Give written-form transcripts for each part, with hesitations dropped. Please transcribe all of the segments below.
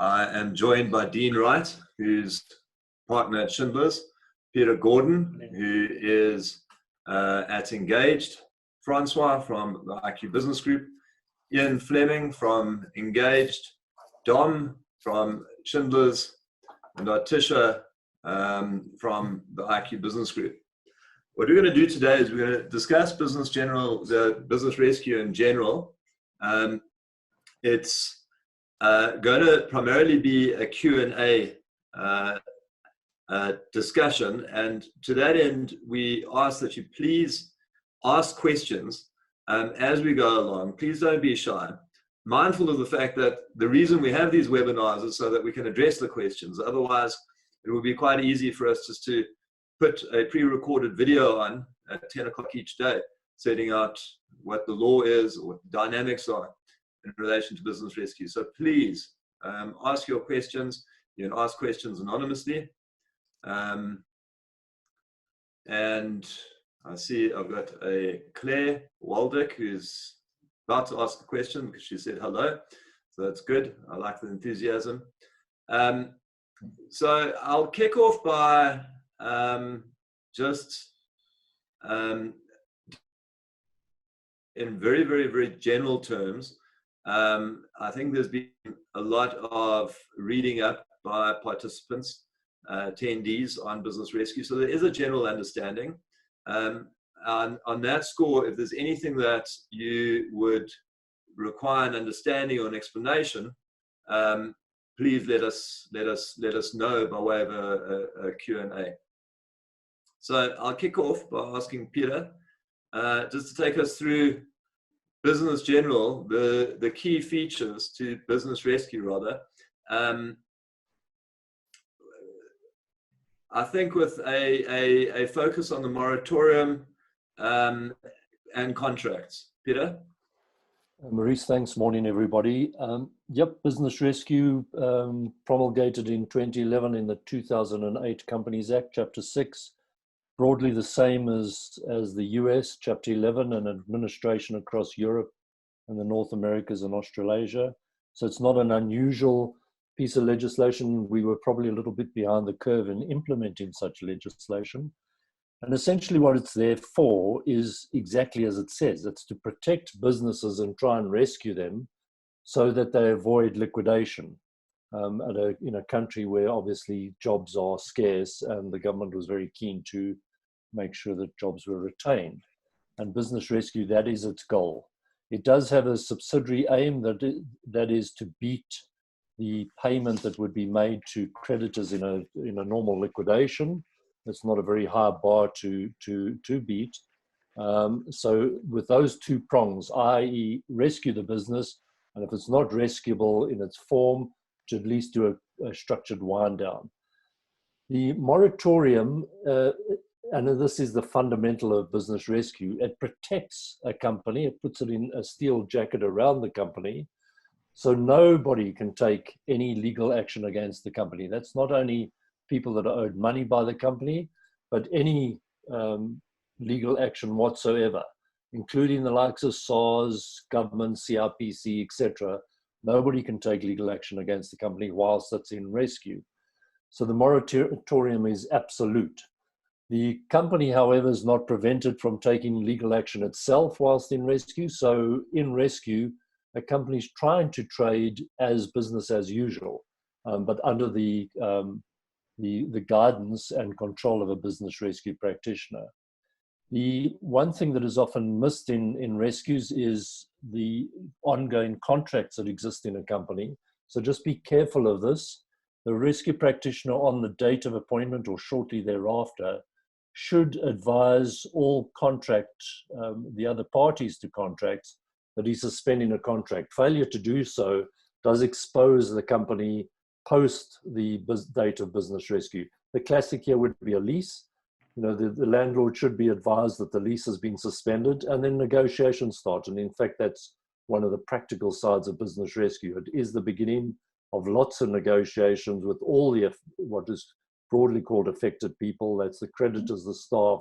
I am joined by Dean Wright, who's partner at Schindler's, Peter Gordon, who is at Engaged, Francois from the IQ Business Group, Ian Fleming from Engaged, Dom from Schindler's, and Artisha from the IQ Business Group. What we're going to do today is we're going to discuss the business rescue in general. It's going to primarily be a Q&A discussion, and to that end, we ask that you please ask questions as we go along. Please don't be shy. Mindful of the fact that the reason we have these webinars is so that we can address the questions. Otherwise, it would be quite easy for us just to put a pre-recorded video on at 10 o'clock each day, setting out what the law is or what the dynamics are in relation to business rescue. So please ask your questions. You can ask questions anonymously. And I see I've got a Claire Waldeck who's about to ask a question because she said hello. So that's good. I like the enthusiasm. So I'll kick off by just in very, very, very general terms. I think there's been a lot of reading up by participants, attendees on business rescue. So there is a general understanding. On that score, if there's anything that you would require an understanding or an explanation, please let us know by way of a Q&A. So I'll kick off by asking Peter just to take us through business general, the key features to business rescue rather. I think with a focus on the moratorium and contracts. Peter? Maurice, thanks. Morning, everybody. Yep, business rescue promulgated in 2011 in the 2008 Companies Act, Chapter 6. Broadly the same as the US, Chapter 11, and administration across Europe and the North Americas and Australasia. So it's not an unusual piece of legislation. We were probably a little bit behind the curve in implementing such legislation. And essentially what it's there for is exactly as it says. It's to protect businesses and try and rescue them so that they avoid liquidation in a country where obviously jobs are scarce, and the government was very keen to make sure that jobs were retained. And business rescue, that is its goal. It does have a subsidiary aim that is to beat the payment that would be made to creditors in a normal liquidation. It's not a very high bar to beat. So with those two prongs, i.e. rescue the business, and if it's not rescuable in its form, to at least do a structured wind down. The moratorium, and this is the fundamental of business rescue, it protects a company, it puts it in a steel jacket around the company, so nobody can take any legal action against the company. That's not only people that are owed money by the company, but any legal action whatsoever, including the likes of Sars, government, CRPC, etc. Nobody can take legal action against the company whilst it's in rescue. So the moratorium is absolute. The company, however, is not prevented from taking legal action itself whilst in rescue. So in rescue, a company is trying to trade as business as usual, but under the guidance and control of a business rescue practitioner. The one thing that is often missed in rescues is the ongoing contracts that exist in a company. So just be careful of this. The rescue practitioner on the date of appointment or shortly thereafter should advise all the other parties to contracts, that he's suspending a contract. Failure to do so does expose the company post the date of business rescue. The classic here would be a lease. The landlord should be advised that the lease has been suspended, and then negotiations start. And in fact, that's one of the practical sides of business rescue. It is the beginning of lots of negotiations with all what is broadly called affected people. That's the creditors, the staff,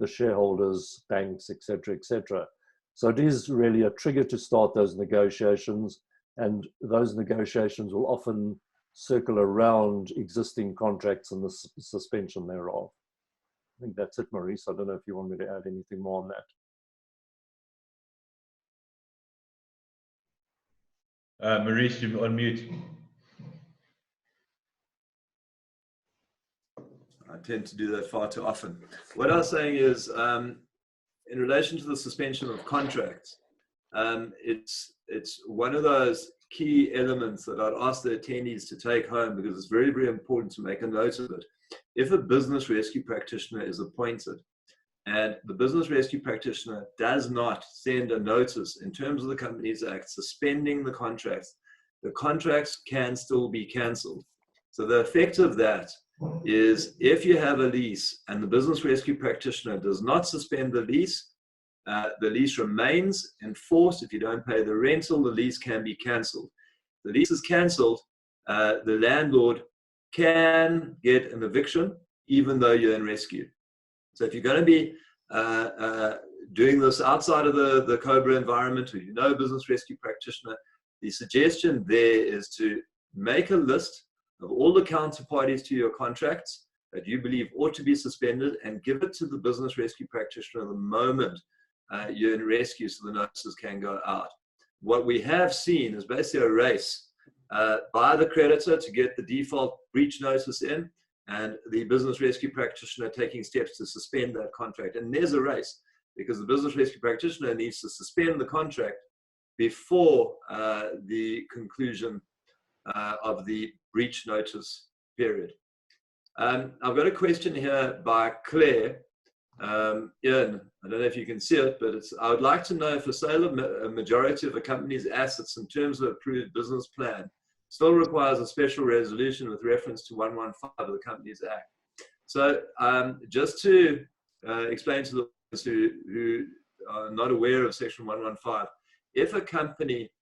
the shareholders, banks, etc., etc. So it is really a trigger to start those negotiations, and those negotiations will often circle around existing contracts and the suspension thereof. I think that's it, Maurice. I don't know if you want me to add anything more on that. Maurice, you're on mute. I tend to do that far too often. What I was saying is, in relation to the suspension of contracts, it's one of those key elements that I'd ask the attendees to take home, because it's very, very important to make a note of it. If a business rescue practitioner is appointed and the business rescue practitioner does not send a notice in terms of the Companies Act suspending the contracts can still be cancelled. So the effect of that is, if you have a lease and the business rescue practitioner does not suspend the lease remains in force. If you don't pay the rental, the lease can be cancelled. The lease is cancelled, the landlord can get an eviction even though you're in rescue. So if you're going to be doing this outside of the Cobra environment, or you know a business rescue practitioner, the suggestion there is to make a list of all the counterparties to your contracts that you believe ought to be suspended, and give it to the business rescue practitioner the moment you're in rescue, so the notices can go out. What we have seen is basically a race by the creditor to get the default breach notice in, and the business rescue practitioner taking steps to suspend that contract. And there's a race, because the business rescue practitioner needs to suspend the contract before the conclusion of the breach notice period. I've got a question here by Claire. Ian, I don't know if you can see it, but I would like to know if the sale of a majority of a company's assets in terms of approved business plan still requires a special resolution with reference to 115 of the Companies Act. So just to explain to those who are not aware of Section 115, if a company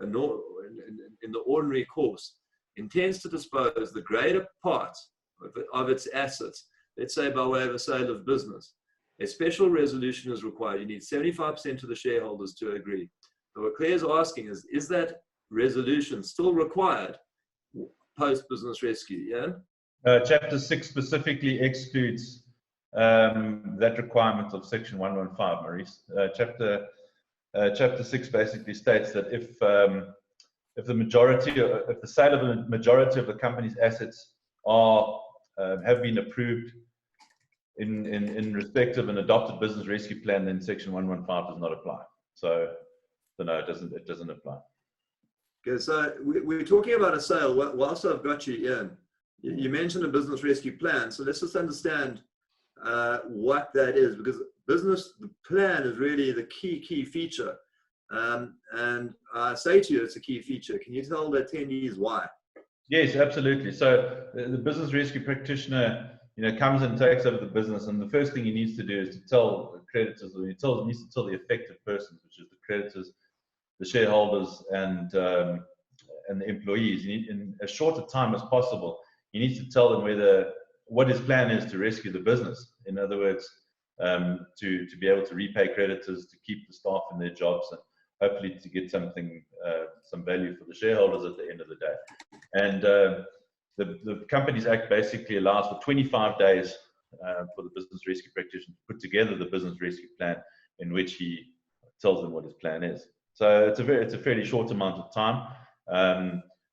in the ordinary course intends to dispose the greater part of its assets, let's say by way of a sale of business, a special resolution is required. You need 75% of the shareholders to agree. So what Claire's asking is that resolution still required post-business rescue? Yeah? Chapter 6 specifically excludes that requirement of Section 115, Maurice. Chapter 6 basically states that if the sale of a majority of the company's assets have been approved in respect of an adopted business rescue plan, then Section 115 does not apply. So no, it doesn't apply. Okay, so we're talking about a sale. Whilst I've got you, Ian, you mentioned a business rescue plan. So let's just understand what that is, because the plan is really the key feature. And I say to you, it's a key feature. Can you tell the attendees why? Yes, absolutely. So the business rescue practitioner, comes and takes over the business, and the first thing he needs to do is to tell the creditors, or he needs to tell the affected persons, which is the creditors, the shareholders, and the employees. In as short a time as possible, he needs to tell them what his plan is to rescue the business. In other words, to be able to repay creditors, to keep the staff in their jobs, and hopefully to get some value for the shareholders at the end of the day. And the Companies Act basically allows for 25 days for the business rescue practitioner to put together the business rescue plan, in which he tells them what his plan is. So it's a fairly short amount of time.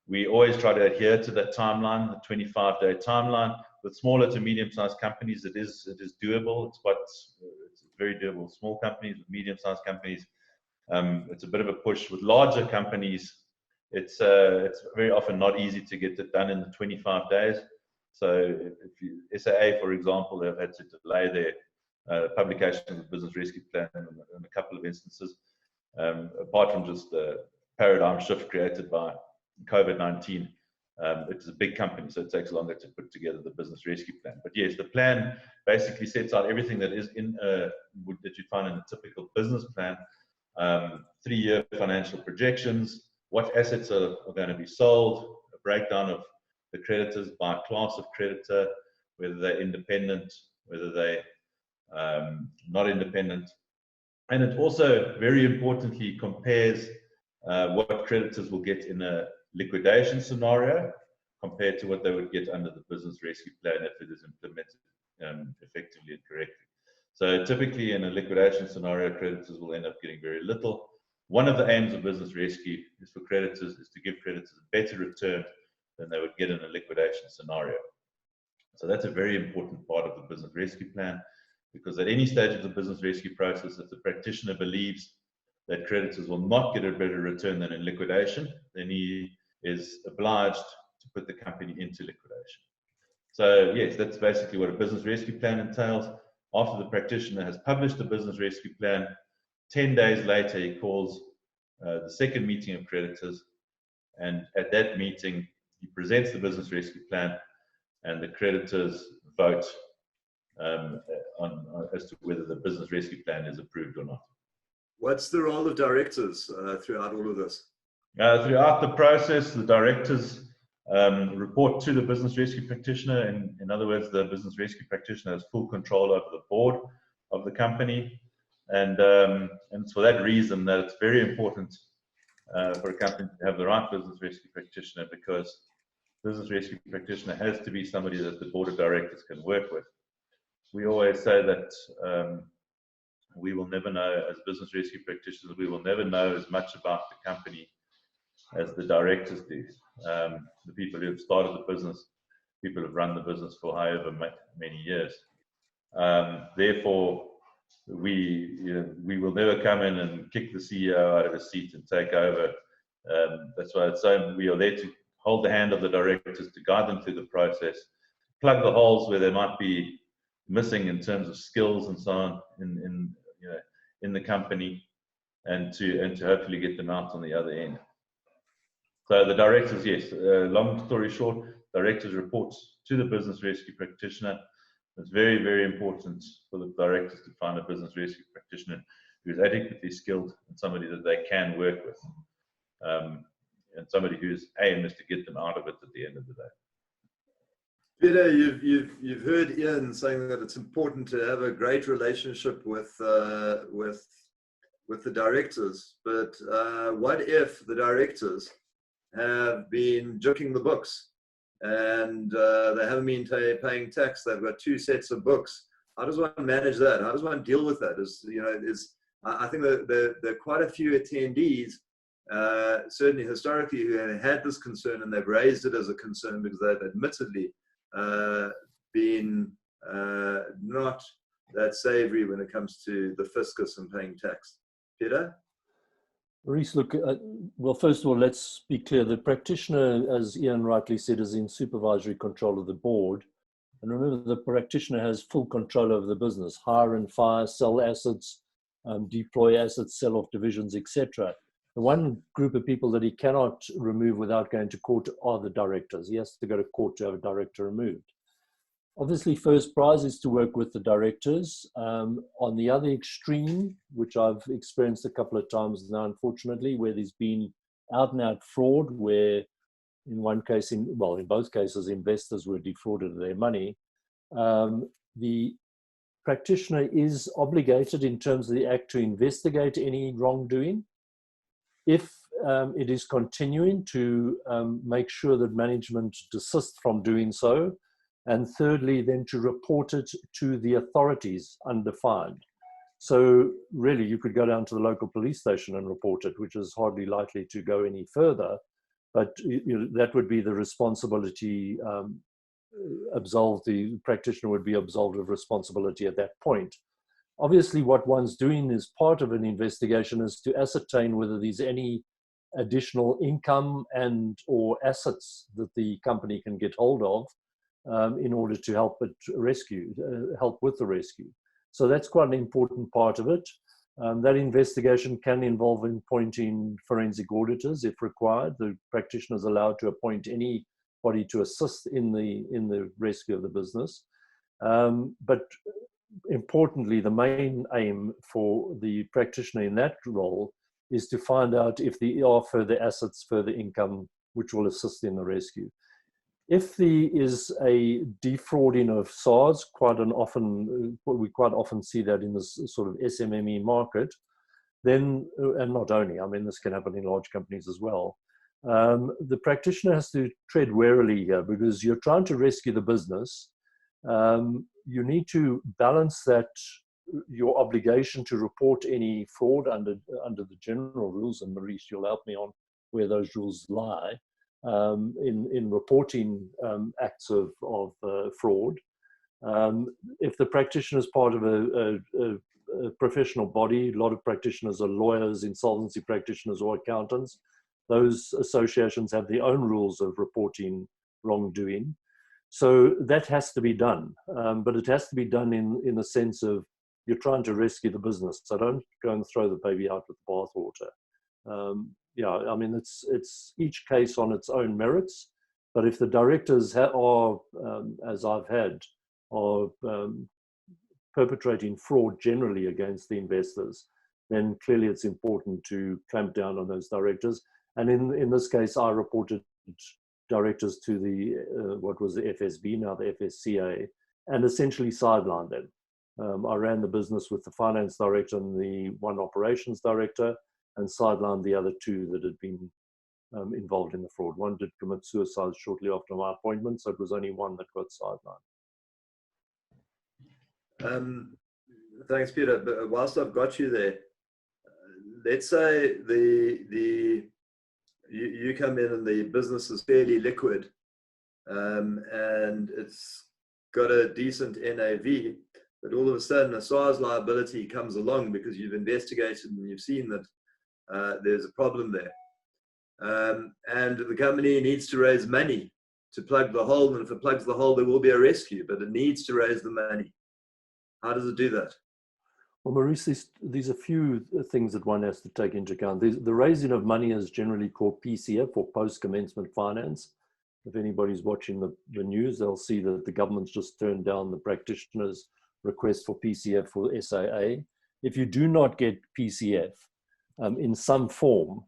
We always try to adhere to that timeline, the 25-day timeline. With smaller to medium-sized companies, it is doable. It's very doable. Small companies, with medium-sized companies, it's a bit of a push. With larger companies, it's very often not easy to get it done in the 25 days. So if SAA, for example, they've had to delay their publication of the business rescue plan in a couple of instances, apart from just the paradigm shift created by COVID-19. It's a big company, so it takes longer to put together the business rescue plan. But yes, the plan basically sets out everything that is that you find in a typical business plan. 3-year financial projections, what assets are going to be sold, a breakdown of the creditors by class of creditor, whether they're independent, whether they're not independent. And it also, very importantly, compares what creditors will get in a liquidation scenario compared to what they would get under the business rescue plan if it is implemented effectively and correctly. So typically in a liquidation scenario, creditors will end up getting very little. One of the aims of business rescue is for creditors is to give creditors a better return than they would get in a liquidation scenario. So that's a very important part of the business rescue plan, because at any stage of the business rescue process, if the practitioner believes that creditors will not get a better return than in liquidation, then he is obliged to put the company into liquidation. So yes, that's basically what a business rescue plan entails. After the practitioner has published the business rescue plan, 10 days later, he calls the second meeting of creditors, and at that meeting, he presents the business rescue plan, and the creditors vote as to whether the business rescue plan is approved or not. What's the role of directors throughout all of this? Throughout the process, the directors report to the business rescue practitioner. In other words, the business rescue practitioner has full control over the board of the company. And it's for that reason that it's very important for a company to have the right business rescue practitioner, because business rescue practitioner has to be somebody that the board of directors can work with. We always say that we will never know, as business rescue practitioners, we will never know as much about the company as the directors do. The people who have started the business, people who have run the business for however many years. Therefore, we will never come in and kick the CEO out of his seat and take over. That's why it's so we are there to hold the hand of the directors, to guide them through the process, plug the holes where they might be missing in terms of skills and so on in the company, and to hopefully get them out on the other end. So the directors, yes, long story short, directors report to the business rescue practitioner. It's very, very important for the directors to find a business rescue practitioner who is adequately skilled and somebody that they can work with, and somebody whose aim is to get them out of it at the end of the day. Peter, you've heard Ian saying that it's important to have a great relationship with the directors, but what if the directors have been joking the books and they haven't been paying tax? They've got two sets of books. How does one manage that? How does one deal with that? I think that there are quite a few attendees, certainly historically, who have had this concern, and they've raised it as a concern because they've admittedly been not that savory when it comes to the fiscus and paying tax. Peter? Maurice, look, well, first of all, let's be clear. The practitioner, as Ian rightly said, is in supervisory control of the board. And remember, the practitioner has full control over the business: hire and fire, sell assets, deploy assets, sell off divisions, etc. The one group of people that he cannot remove without going to court are the directors. He has to go to court to have a director removed. Obviously, first prize is to work with the directors. On the other extreme, which I've experienced a couple of times now, unfortunately, where there's been out and out fraud, where in one case, in both cases, investors were defrauded of their money. The practitioner is obligated in terms of the act to investigate any wrongdoing. If it is continuing, to make sure that management desists from doing so. And thirdly, then to report it to the authorities undefined. So really, you could go down to the local police station and report it, which is hardly likely to go any further. But that would be the responsibility absolved. The practitioner would be absolved of responsibility at that point. Obviously, what one's doing as part of an investigation is to ascertain whether there's any additional income and or assets that the company can get hold of in order to help help with the rescue. So that's quite an important part of it. That investigation can involve appointing forensic auditors if required. The practitioner is allowed to appoint anybody to assist in the rescue of the business. But importantly, the main aim for the practitioner in that role is to find out if there are further assets, further income, which will assist in the rescue. If there is a defrauding of Sars, we quite often see that in this sort of SMME market, then, and not only, I mean, this can happen in large companies as well, The practitioner has to tread warily here because you're trying to rescue the business. You need to balance that, your obligation to report any fraud under the general rules, and Maurice, you'll help me on where those rules lie, in reporting acts of fraud. If the practitioner is part of a professional body, a lot of practitioners are lawyers, insolvency practitioners, or accountants. Those associations have their own rules of reporting wrongdoing. So that has to be done, but it has to be done in the sense of you're trying to rescue the business. So don't go and throw the baby out with the bathwater. Yeah, I mean, it's each case on its own merits, but if the directors are, as I've had, are perpetrating fraud generally against the investors, then clearly it's important to clamp down on those directors. And in this case, I reported directors to the what was the FSB, now the FSCA, and essentially sidelined them. I ran the business with the finance director and the one operations director, and sidelined the other two that had been involved in the fraud. One did commit suicide shortly after my appointment, so it was only one that got sidelined. Thanks, Peter. But whilst I've got you there, let's say you come in and the business is fairly liquid, and it's got a decent NAV, but all of a sudden a SARS liability comes along because you've investigated and you've seen that there's a problem there. And the company needs to raise money to plug the hole, and if it plugs the hole, there will be a rescue, but it needs to raise the money. How does it do that? Well, Maurice, these are a few things that one has to take into account. The raising of money is generally called PCF, or post-commencement finance. If anybody's watching the news, they'll see that the government's just turned down the practitioner's request for PCF for SAA. If you do not get PCF in some form,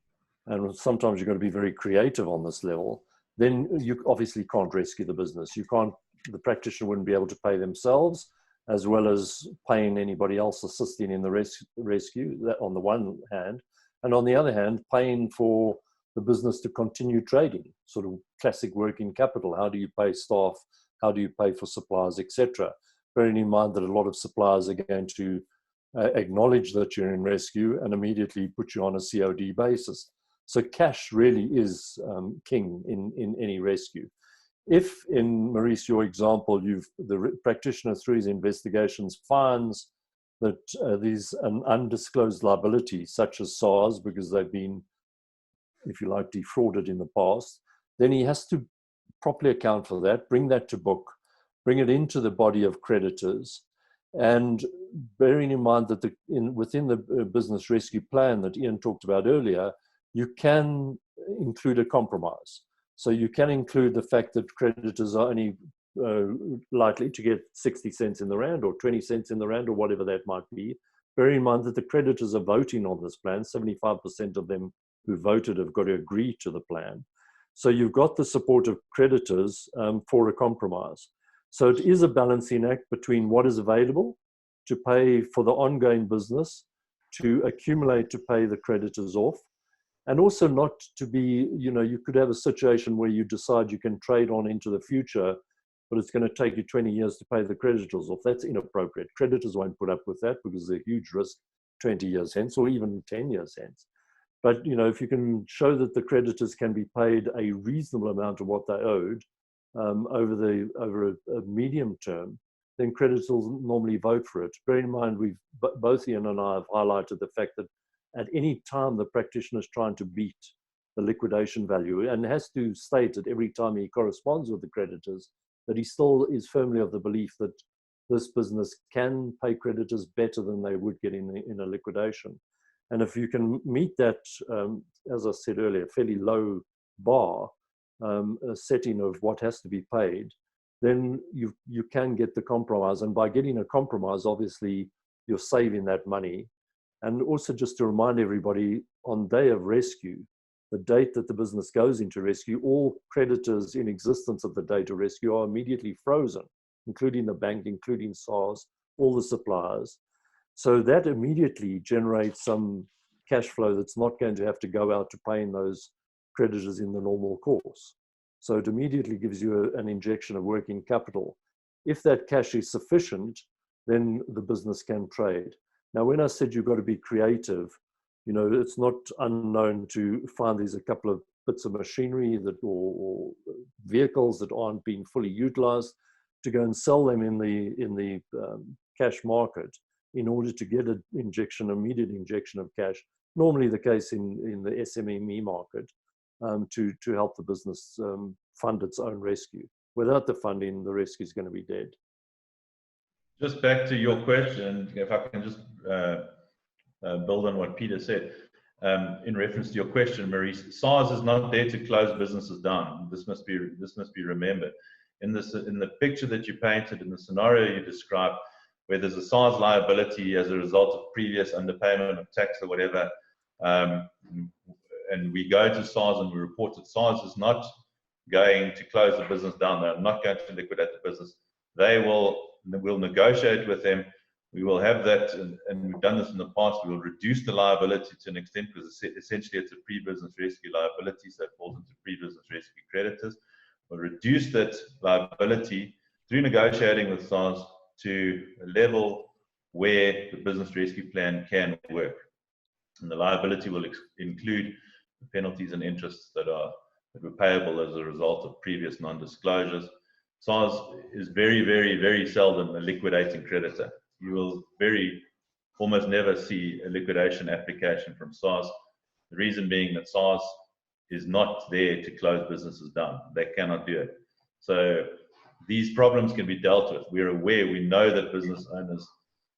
and sometimes you've got to be very creative on this level, then you obviously can't rescue the business. The practitioner wouldn't be able to pay themselves, as well as paying anybody else assisting in the rescue, that on the one hand, and on the other hand, paying for the business to continue trading, sort of classic working capital. How do you pay staff? How do you pay for suppliers, etc.? Bearing in mind that a lot of suppliers are going to acknowledge that you're in rescue and immediately put you on a COD basis. So cash really is king in any rescue. If, in Maurice, your example, the practitioner through his investigations finds that there's an undisclosed liability, such as SARS, because they've been, if you like, defrauded in the past, then he has to properly account for that, bring that to book, bring it into the body of creditors, and bearing in mind that within the business rescue plan that Ian talked about earlier, you can include a compromise. So you can include the fact that creditors are only likely to get 60 cents in the rand or 20 cents in the rand or whatever that might be. Bear in mind that the creditors are voting on this plan. 75% of them who voted have got to agree to the plan. So you've got the support of creditors for a compromise. So it is a balancing act between what is available to pay for the ongoing business, to accumulate to pay the creditors off, and also not to be, you could have a situation where you decide you can trade on into the future, but it's going to take you 20 years to pay the creditors off. That's inappropriate. Creditors won't put up with that because there's a huge risk 20 years hence or even 10 years hence. But, if you can show that the creditors can be paid a reasonable amount of what they owed over a medium term, then creditors will normally vote for it. Bear in mind, both Ian and I have highlighted the fact that at any time the practitioner is trying to beat the liquidation value and has to state it every time he corresponds with the creditors, that he still is firmly of the belief that this business can pay creditors better than they would get in a liquidation. And if you can meet that, as I said earlier, fairly low bar, a setting of what has to be paid, then you can get the compromise. And by getting a compromise, obviously, you're saving that money. And also just to remind everybody, on day of rescue, the date that the business goes into rescue, all creditors in existence at the date of rescue are immediately frozen, including the bank, including SARS, all the suppliers. So that immediately generates some cash flow that's not going to have to go out to paying those creditors in the normal course. So it immediately gives you an injection of working capital. If that cash is sufficient, then the business can trade. Now, when I said you've got to be creative, you know, it's not unknown to find there's a couple of bits of machinery that or vehicles that aren't being fully utilized, to go and sell them in the cash market in order to get an injection, immediate injection of cash. Normally the case in the SMME market, to help the business fund its own rescue. Without the funding, the rescue is going to be dead. Just back to your question, if I can just build on what Peter said. In reference to your question, Maurice, SARS is not there to close businesses down. This must be remembered. In the picture that you painted, in the scenario you described, where there's a SARS liability as a result of previous underpayment of tax or whatever, and we go to SARS and we report that SARS is not going to close the business down. They're not going to liquidate the business. We'll negotiate with them. We will have that, and we've done this in the past. We will reduce the liability to an extent, because essentially it's a pre-business rescue liability, so it falls into pre-business rescue creditors. We'll reduce that liability through negotiating with SARS to a level where the business rescue plan can work. And the liability will include the penalties and interests that were payable as a result of previous non-disclosures. SARS is very, very, very seldom a liquidating creditor. You will almost never see a liquidation application from SARS. The reason being that SARS is not there to close businesses down. They cannot do it. So these problems can be dealt with. We're aware, we know that business owners,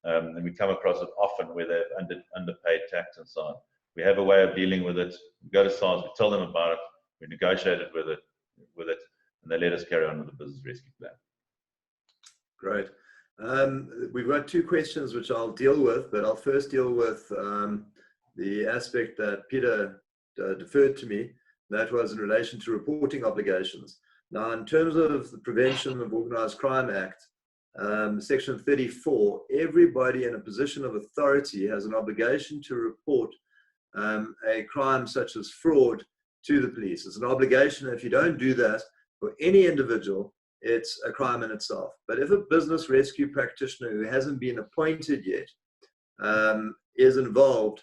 and we come across it often, where they've underpaid tax and so on. We have a way of dealing with it. We go to SARS, we tell them about it, we negotiate it with it, and they let us carry on with the business rescue plan. Great. We've got two questions which I'll deal with, but I'll first deal with the aspect that Peter deferred to me. That was in relation to reporting obligations. Now, in terms of the Prevention of Organised Crime Act, Section 34, everybody in a position of authority has an obligation to report a crime such as fraud to the police. It's an obligation. If you don't do that for any individual, it's a crime in itself. But if a business rescue practitioner who hasn't been appointed yet is involved,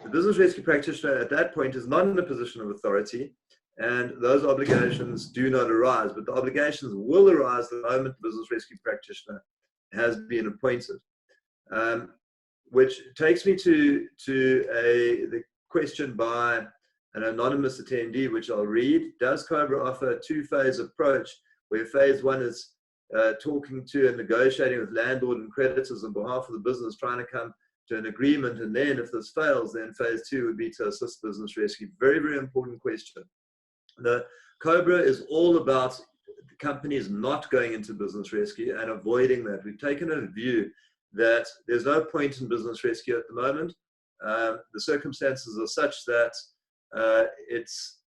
the business rescue practitioner at that point is not in a position of authority, and those obligations do not arise. But the obligations will arise the moment the business rescue practitioner has been appointed. Which takes me to the question by an anonymous attendee, which I'll read. Does Cobra offer a two-phase approach, where phase one is talking to and negotiating with landlord and creditors on behalf of the business, trying to come to an agreement, and then if this fails, then phase two would be to assist business rescue? Very, very important question. The Cobra is all about companies not going into business rescue and avoiding that. We've taken a view that there's no point in business rescue at the moment. The circumstances are such that it's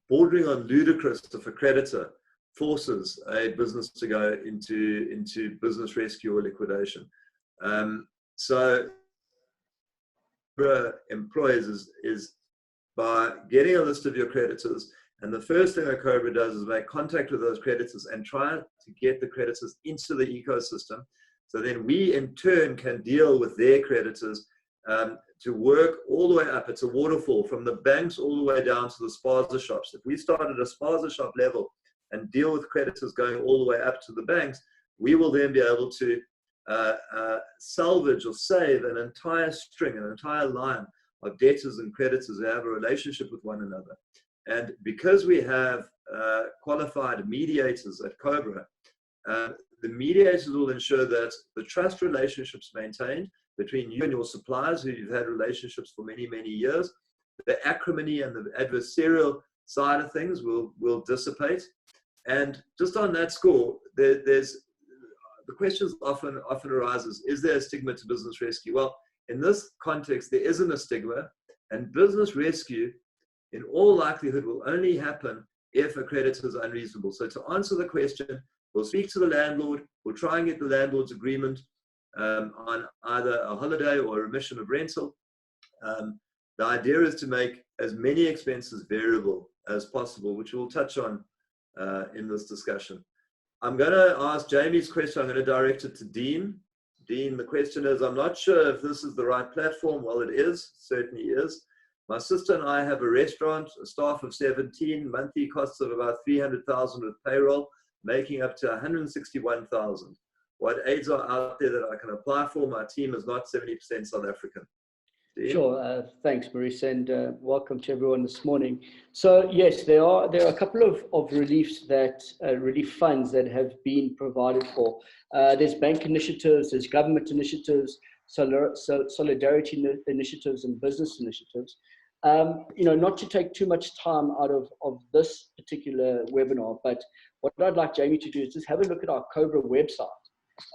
bordering on ludicrous if a creditor forces a business to go into business rescue or liquidation. So employers is by getting a list of your creditors, and the first thing a Cobra does is make contact with those creditors and try to get the creditors into the ecosystem. So then we in turn can deal with their creditors to work all the way up. It's a waterfall from the banks all the way down to the spaza shops. If we start at a spaza shop level and deal with creditors going all the way up to the banks, we will then be able to salvage or save an entire string, an entire line of debtors and creditors who have a relationship with one another. And because we have qualified mediators at Cobra, the mediators will ensure that the trust relationships maintained between you and your suppliers, who you've had relationships for many, many years. The acrimony and the adversarial side of things will dissipate. And just on that score, there's the questions often arises, is there a stigma to business rescue? Well, in this context, there isn't a stigma, and business rescue in all likelihood will only happen if a creditor is unreasonable. So to answer the question, we'll speak to the landlord, we'll try and get the landlord's agreement on either a holiday or a remission of rental. the idea is to make as many expenses variable as possible, which we'll touch on in this discussion. I'm going to ask Jamie's question. I'm going to direct it to Dean. Dean, the question is, I'm not sure if this is the right platform. Well, it is, certainly is. My sister and I have a restaurant, a staff of 17, monthly costs of about 300,000 with payroll, making up to 161,000. What aids are out there that I can apply for? My team is not 70% South African. Dean? Sure. Thanks, Maurice, and welcome to everyone this morning. So yes, there are a couple of relief funds that have been provided for. There's bank initiatives, there's government initiatives, solidarity initiatives, and business initiatives. Not to take too much time out of this particular webinar, but what I'd like Jamie to do is just have a look at our Cobra website.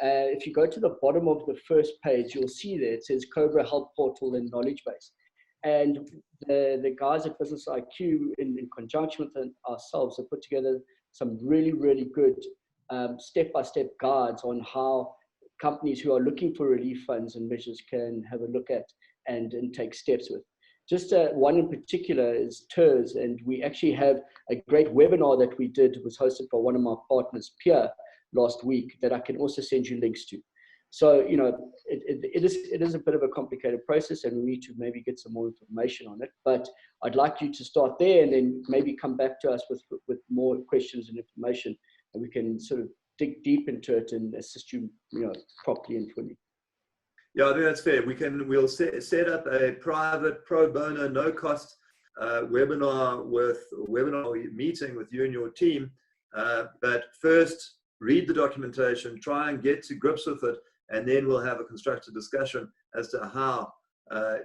If you go to the bottom of the first page, you'll see there it says Cobra Help Portal and Knowledge Base. And the guys at Business IQ, in conjunction with ourselves, have put together some really, really good step-by-step guides on how companies who are looking for relief funds and measures can have a look at and take steps with. Just one in particular is TERS, and we actually have a great webinar that we did. It was hosted by one of my partners, Pierre, last week, that I can also send you links to. So, it is a bit of a complicated process, and we need to maybe get some more information on it. But I'd like you to start there and then maybe come back to us with more questions and information, and we can sort of dig deep into it and assist you, properly and fully. Yeah, I think that's fair. We'll set up a private pro bono, no cost webinar meeting with you and your team. But first, read the documentation, try and get to grips with it, and then we'll have a constructive discussion as to how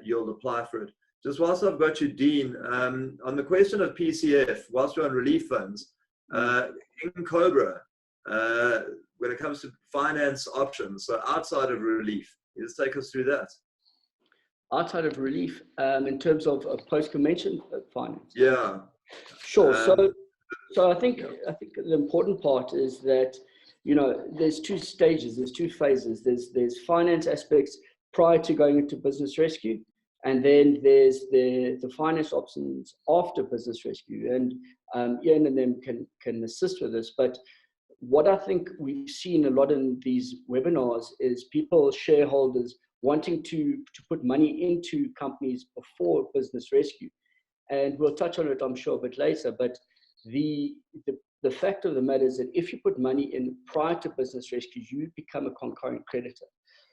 you'll apply for it. Just whilst I've got you, Dean, on the question of PCF, whilst we're on relief funds, in Cobra, when it comes to finance options, so outside of relief, just take us through that. Outside of relief, in terms of post-convention finance? Yeah. Sure. So I think the important part is that, there's two stages, there's two phases. There's finance aspects prior to going into business rescue, and then there's the finance options after business rescue. And Ian and them can assist with this. But what I think we've seen a lot in these webinars is people, shareholders, wanting to put money into companies before business rescue. And we'll touch on it, I'm sure, a bit later. But the fact of the matter is that if you put money in prior to business rescue, you become a concurrent creditor.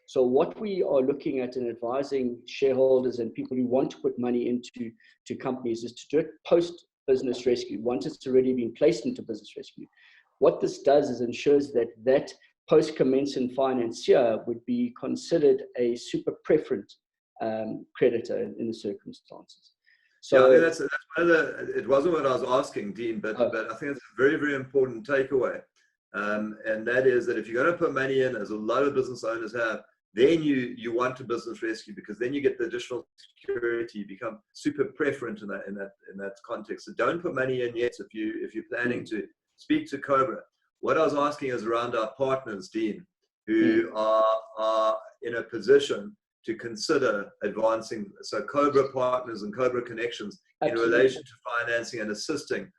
So what we are looking at in advising shareholders and people who want to put money into companies is to do it post business rescue, once it's already been placed into business rescue. What this does is ensures that post-commencement financier would be considered a super preferent creditor in the circumstances. So yeah, I think that's one of it wasn't what I was asking, Dean, but I think it's a very, very important takeaway. And that is that if you're going to put money in, as a lot of business owners have, then you want to business rescue, because then you get the additional security, you become super preferent in that context. So don't put money in yet if you're planning to speak to Cobra. What I was asking is around our partners, Dean, who are in a position to consider advancing, so Cobra partners and Cobra connections in relation to financing and assisting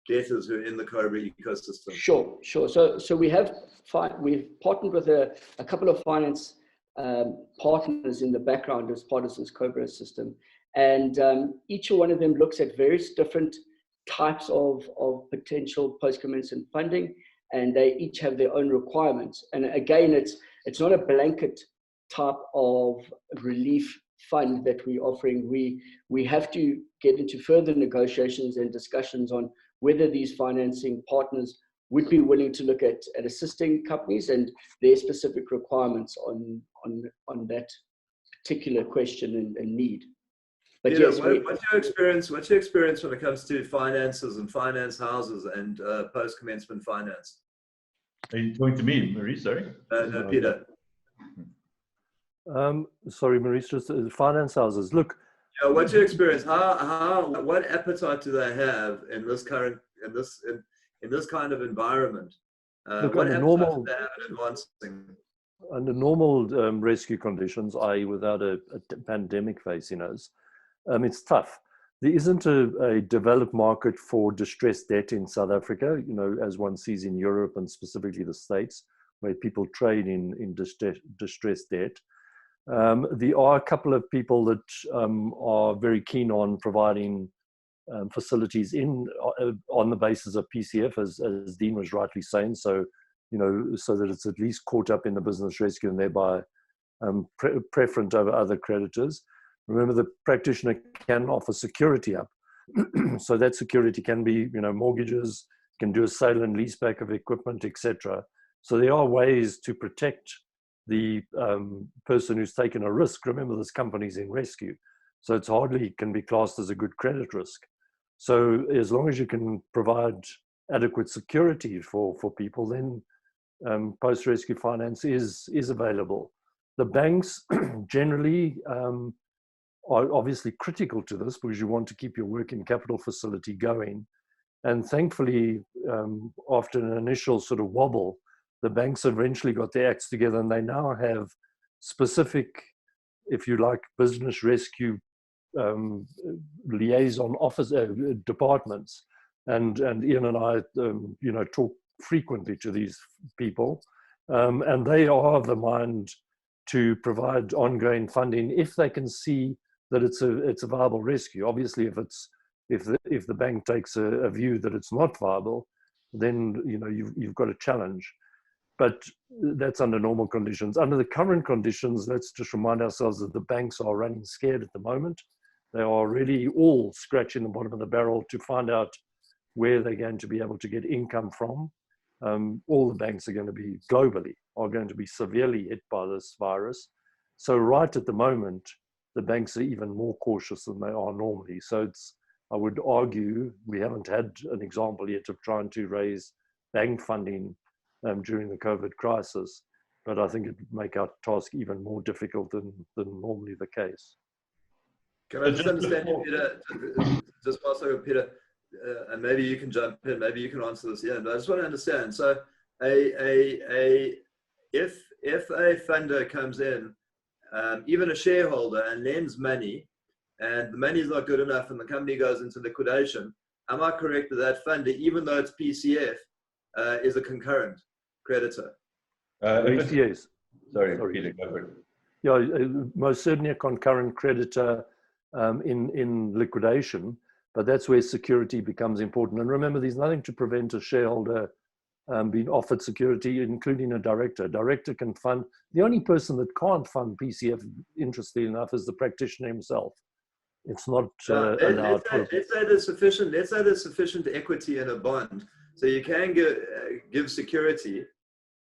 debtors who are in the Cobra ecosystem. Sure. So we've partnered with a couple of finance partners in the background as part of this Cobra system, and each one of them looks at various different types of potential post-commencement funding, and they each have their own requirements. And again, it's not a blanket type of relief fund that we're offering. We have to get into further negotiations and discussions on whether these financing partners would be willing to look at assisting companies and their specific requirements on that particular question and need. But Peter, yes, what's your experience when it comes to finances and finance houses and post-commencement finance? Are you talking to me, Maurice? Sorry. No, Peter. Sorry, Maurice, just finance houses. Look. Yeah, what's your experience? What appetite do they have in this kind of environment? Look, what on a appetite normal, do they have in advancing? Under normal rescue conditions, i.e. without a pandemic facing us, it's tough. There isn't a developed market for distressed debt in South Africa, as one sees in Europe and specifically the States, where people trade in distressed debt. There are a couple of people that are very keen on providing facilities on the basis of PCF, as Dean was rightly saying. So, so that it's at least caught up in the business rescue and thereby preferent over other creditors. Remember, the practitioner can offer security up. So that security can be, mortgages, can do a sale and lease back of equipment, etc. So there are ways to protect the person who's taken a risk. Remember, this company's in rescue, so it's hardly can be classed as a good credit risk. So as long as you can provide adequate security for people, then post-rescue finance is available. The banks generally are obviously critical to this because you want to keep your working capital facility going. And thankfully, after an initial sort of wobble, the banks eventually got their acts together and they now have specific, if you like, business rescue liaison office departments. And Ian and I, talk frequently to these people, and they are of the mind to provide ongoing funding if they can see that it's a viable rescue. Obviously, if the bank takes a view that it's not viable, then you've got a challenge. But that's under normal conditions. Under the current conditions, let's just remind ourselves that the banks are running scared at the moment. They are really all scratching the bottom of the barrel to find out where they're going to be able to get income from. All the banks are going to be globally are going to be severely hit by this virus. So right at the moment, the banks are even more cautious than they are normally. So I would argue we haven't had an example yet of trying to raise bank funding during the COVID crisis, but I think it would make our task even more difficult than normally the case. Can I just understand you, Peter? Just pass over, Peter, and maybe you can jump in. Maybe you can answer this. Yeah, but I just want to understand. So, if a funder comes in, even a shareholder, and lends money, and the money is not good enough, and the company goes into liquidation, am I correct that funder, even though it's PCF, is a concurrent creditor? Yes. Sorry, Peter, go for it. Yeah, most certainly a concurrent creditor in liquidation, but that's where security becomes important. And remember, there's nothing to prevent a shareholder being offered security, including a director. A director can fund. The only person that can't fund PCF, interestingly enough, is the practitioner himself. It's not allowed. Let's say there's sufficient equity in a bond, so you can give security.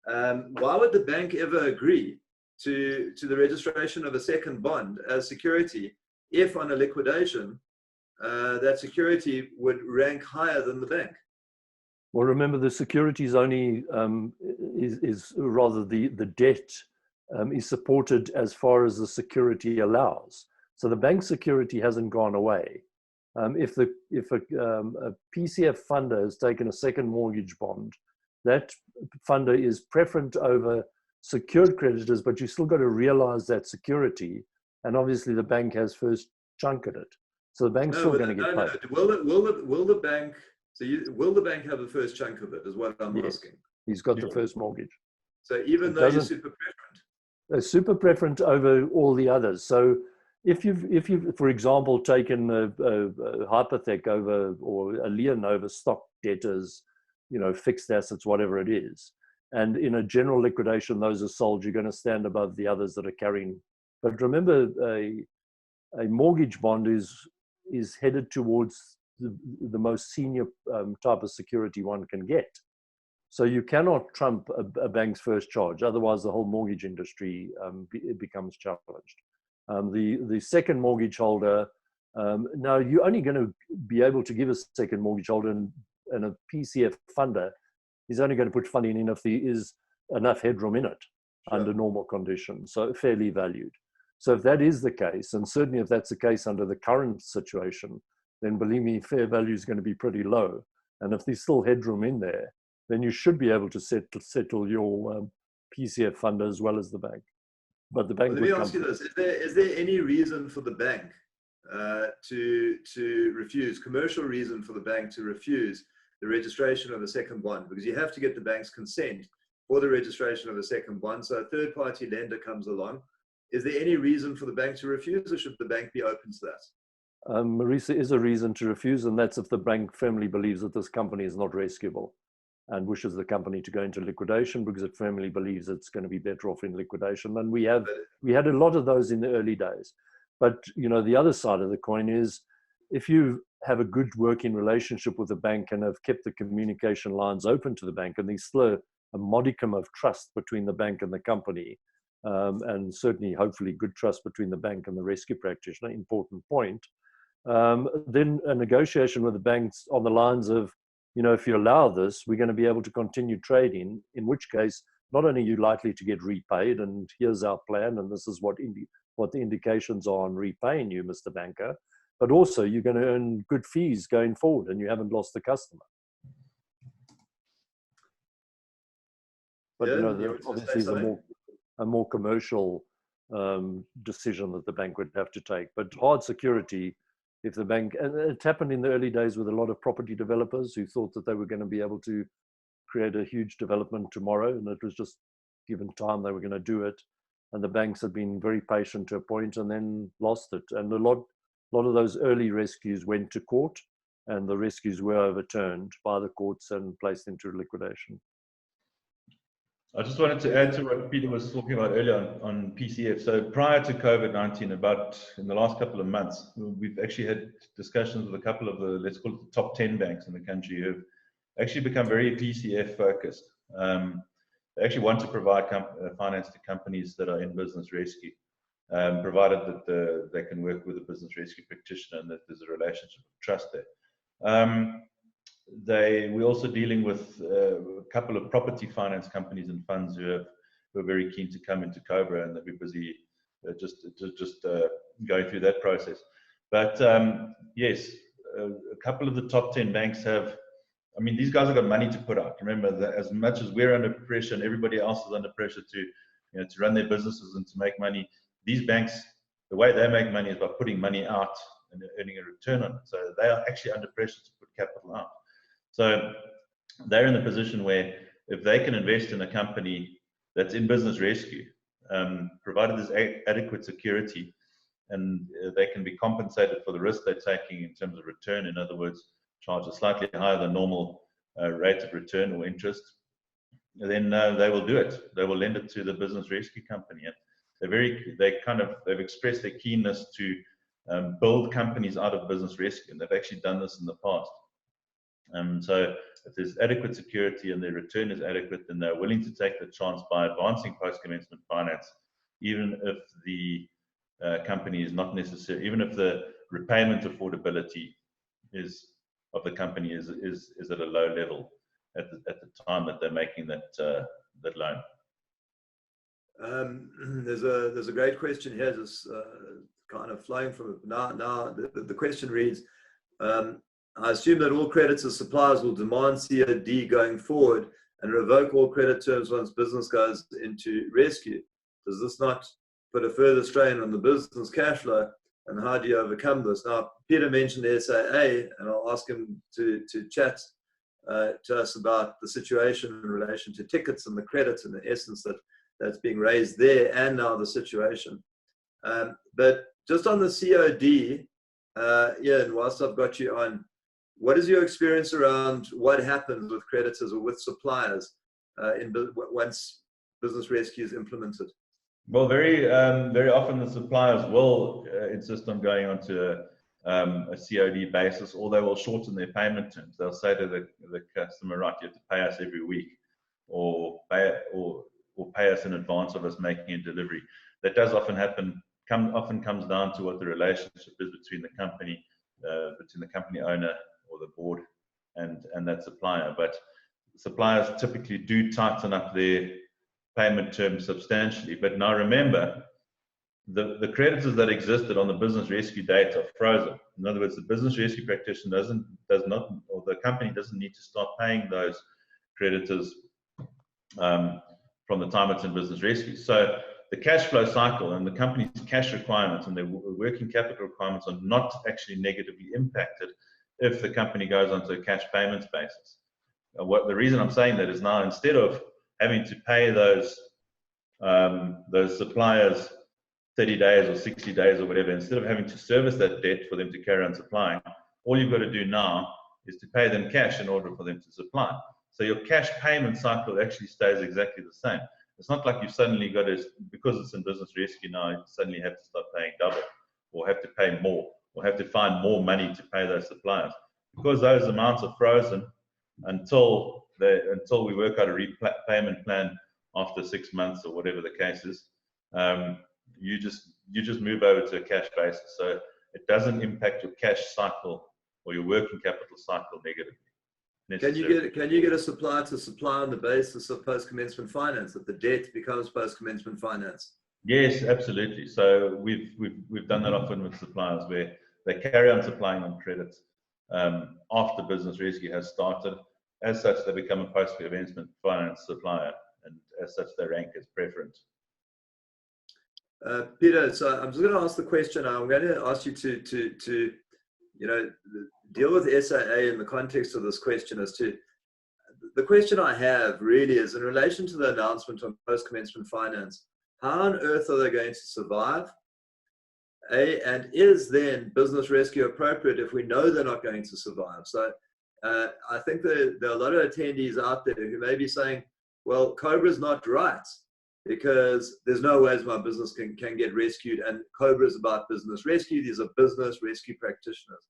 Why would the bank ever agree to the registration of a second bond as security if on a liquidation that security would rank higher than the bank? Well, remember, the security is only is rather the debt is supported as far as the security allows. So the bank security hasn't gone away. If a PCF funder has taken a second mortgage bond, that funder is preferent over secured creditors, but you still got to realize that security, and obviously the bank has first chunk at it. So the bank's still going to get paid. Will the bank? So will the bank have the first chunk of it? Is what I'm asking. He's got the first mortgage. So even though you're super preferent, they're super preferent over all the others. So if you've for example taken a hypothec over or a lien over stock debtors, fixed assets, whatever it is, and in a general liquidation those are sold, you're going to stand above the others that are carrying. But remember, a mortgage bond is headed towards the most senior type of security one can get. So you cannot trump a bank's first charge, otherwise the whole mortgage industry becomes challenged. The second mortgage holder, now you're only going to be able to give a second mortgage holder, and a PCF funder is only going to put funding in if there is enough headroom in it under normal conditions, so fairly valued. So if that is the case, and certainly if that's the case under the current situation, then believe me, fair value is going to be pretty low. And if there's still headroom in there, then you should be able to settle your PCF funder as well as the bank. But the bank Let me ask you this: is there any reason for the bank to refuse, commercial reason for the bank to refuse the registration of a second bond? Because you have to get the bank's consent for the registration of a second bond. So a third-party lender comes along. Is there any reason for the bank to refuse, or should the bank be open to that? Marisa, is a reason to refuse, and that's if the bank firmly believes that this company is not rescuable and wishes the company to go into liquidation because it firmly believes it's going to be better off in liquidation. And we had a lot of those in the early days. But you know, the other side of the coin is if you have a good working relationship with the bank and have kept the communication lines open to the bank, and there's still a modicum of trust between the bank and the company, and certainly hopefully good trust between the bank and the rescue practitioner, important point, then a negotiation with the banks on the lines of, you know, if you allow this, we're going to be able to continue trading, in which case, not only are you likely to get repaid, and here's our plan, and this is what the indications are on repaying you, Mr. Banker, but also you're going to earn good fees going forward, and you haven't lost the customer. But yeah, you know, obviously is a more commercial decision that the bank would have to take. But hard security, if the bank, and it happened in the early days with a lot of property developers who thought that they were going to be able to create a huge development tomorrow, and it was just given time they were going to do it. And the banks had been very patient to a point and then lost it. And a lot of those early rescues went to court, and the rescues were overturned by the courts and placed into liquidation. I just wanted to add to what Peter was talking about earlier on PCF. So prior to COVID-19, about in the last couple of months, we've actually had discussions with a couple of the, let's call it the top 10 banks in the country, who have actually become very PCF focused. They actually want to provide finance to companies that are in business rescue, provided that they can work with a business rescue practitioner and that there's a relationship of trust there. We're also dealing with a couple of property finance companies and funds who are very keen to come into Cobra, and that we're busy just going through that process. But yes, a couple of the top 10 banks have, I mean, these guys have got money to put out. Remember that as much as we're under pressure and everybody else is under pressure to, you know, to run their businesses and to make money, these banks, the way they make money is by putting money out and earning a return on it. So they are actually under pressure to put capital out. So they're in the position where if they can invest in a company that's in business rescue, provided there's adequate security, and they can be compensated for the risk they're taking in terms of return, in other words, charge a slightly higher than normal rate of return or interest, then they will do it. They will lend it to the business rescue company. And they've expressed their keenness to build companies out of business rescue, and they've actually done this in the past. So if there's adequate security and their return is adequate, then they're willing to take the chance by advancing post-commencement finance, even if the company is not necessary, even if the repayment affordability of the company is at a low level at the time that they're making that loan. There's a great question here, just kind of flowing from it. Now the question reads, I assume that all creditors' suppliers will demand COD going forward and revoke all credit terms once business goes into rescue. Does this not put a further strain on the business cash flow, and how do you overcome this? Now, Peter mentioned the SAA, and I'll ask him to chat to us about the situation in relation to tickets and the credits and the essence that's being raised there, and now the situation. But just on the COD, Ian, whilst I've got you on, what is your experience around what happens with creditors or with suppliers once business rescue is implemented? Well, very often the suppliers will insist on going onto a COD basis, or they will shorten their payment terms. They'll say to the customer, right, you have to pay us every week, or pay us in advance of us making a delivery. That does often happen. Often comes down to what the relationship is between the company owner or the board and that supplier. But suppliers typically do tighten up their payment terms substantially. But now remember, the creditors that existed on the business rescue date are frozen. In other words, the business rescue practitioner does not, or the company doesn't need to start paying those creditors from the time it's in business rescue. So the cash flow cycle and the company's cash requirements and their working capital requirements are not actually negatively impacted if the company goes onto a cash payments basis. The reason I'm saying that is now, instead of having to pay those suppliers 30 days or 60 days or whatever, instead of having to service that debt for them to carry on supplying, all you've got to do now is to pay them cash in order for them to supply. So your cash payment cycle actually stays exactly the same. It's not like you've suddenly got to, because it's in business rescue now, you suddenly have to start paying double, or have to pay more, or have to find more money to pay those suppliers. Because those amounts are frozen until we work out a repayment plan after 6 months or whatever the case is, you just move over to a cash basis. So it doesn't impact your cash cycle or your working capital cycle negatively. Can you get a supplier to supply on the basis of post-commencement finance, that the debt becomes post-commencement finance? Yes, absolutely. So we've done that often with suppliers where they carry on supplying on credits after business rescue has started. As such, they become a post-commencement finance supplier, and as such, they rank as preference. Peter, so I'm just going to ask the question. I'm going to ask you to deal with SAA in the context of this question. As to the question I have really is in relation to the announcement on post-commencement finance. How on earth are they going to survive? And is then business rescue appropriate if we know they're not going to survive? So I think there are a lot of attendees out there who may be saying, well, Cobra's not right, because there's no ways my business can get rescued, and Cobra is about business rescue. These are business rescue practitioners.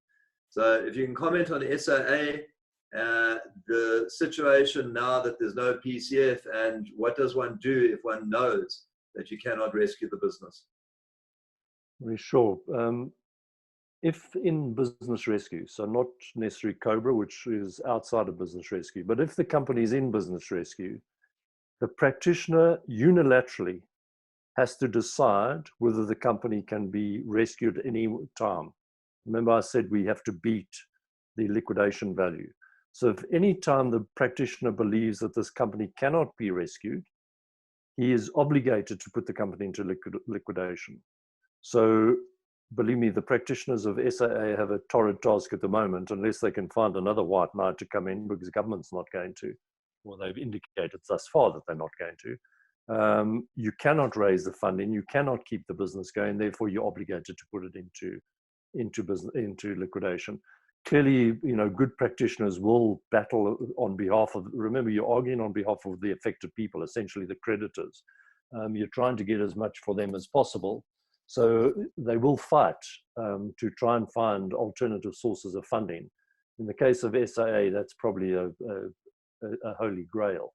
So if you can comment on SAA, the situation now that there's no PCF, and what does one do if one knows that you cannot rescue the business? Very sure. If in business rescue, so not necessarily Cobra, which is outside of business rescue, but if the company is in business rescue, the practitioner unilaterally has to decide whether the company can be rescued at any time. Remember, I said we have to beat the liquidation value. So if any time the practitioner believes that this company cannot be rescued, he is obligated to put the company into liquidation. So believe me, the practitioners of SAA have a torrid task at the moment, unless they can find another white knight to come in, because government's not going to. Well, they've indicated thus far that they're not going to. You cannot raise the funding, you cannot keep the business going, therefore you're obligated to put it into liquidation. Clearly, good practitioners will battle on behalf of, remember, you're arguing on behalf of the affected people, essentially the creditors. You're trying to get as much for them as possible. So they will fight to try and find alternative sources of funding. In the case of SAA, that's probably a holy grail.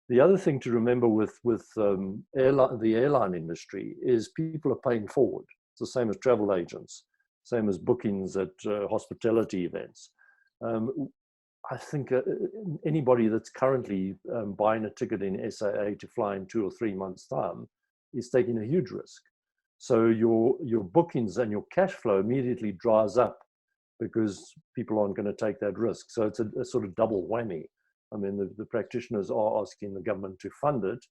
The other thing to remember with the airline industry is people are paying forward. It's the same as travel agents, same as bookings at hospitality events. I think anybody that's currently buying a ticket in SAA to fly in 2 or 3 months' time is taking a huge risk. So your bookings and your cash flow immediately dries up because people aren't going to take that risk. So it's a sort of double whammy. I mean, the practitioners are asking the government to fund it,